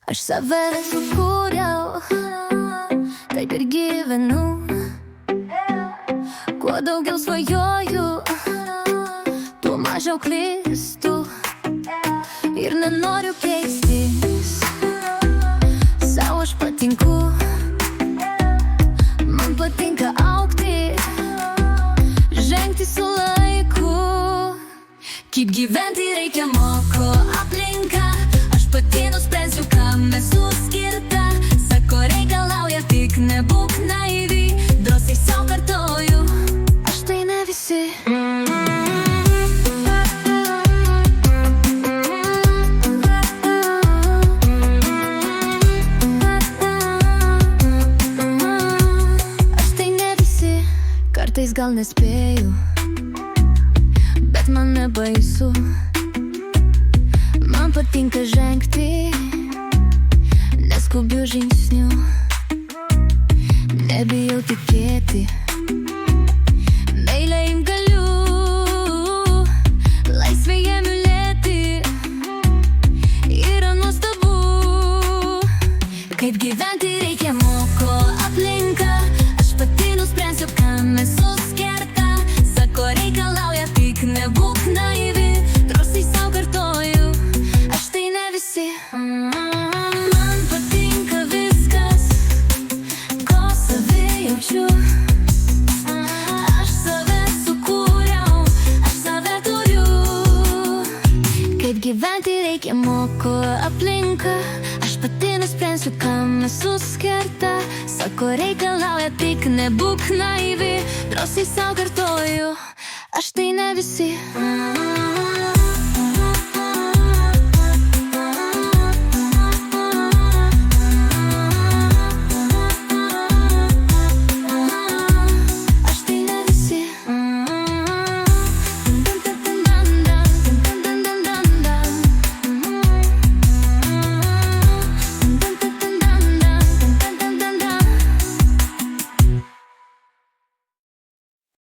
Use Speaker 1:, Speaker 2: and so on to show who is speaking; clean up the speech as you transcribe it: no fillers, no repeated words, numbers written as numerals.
Speaker 1: Aš save sukūriau, taip ir gyvenu. Kuo daugiau svajoju, tuo mažiau klystu. Ir nenoriu keistis, sau aš patinku. Man patinka augti, žengti su laiku. Kaip gyventi reikia moko aplinka. Aš pati nuspręsiu, kam esu skirta. Sako, reikalauja, tik nebūk naivi. Drąsiai sau kartoju, aš tai ne visi. Aš tai ne visi, kartais gal nespėju, bet man nebaisu. Man patinka žengti neskubių žingsnių. Nebijau tikėti, meilę imt galiu, laisvėje mylėti yra nuostabu. Kaip gyventi reikia moko aplinka. Aš pati nuspręsiu, kam esu skirta. Sako, reikalauja, tik nebūk naivi. Drąsiai sau kartoju, aš tai ne visi. Man patinka viskas, ko savi jaučiu. Aš save sukūriau, aš save turiu. Kaip gyventi reikia moko aplinka. Aš pati nuspręsiu, kam esu skirta. Sako, reikalauja, tik nebūk naivi. Drąsiai sau kartoju, aš tai ne visi.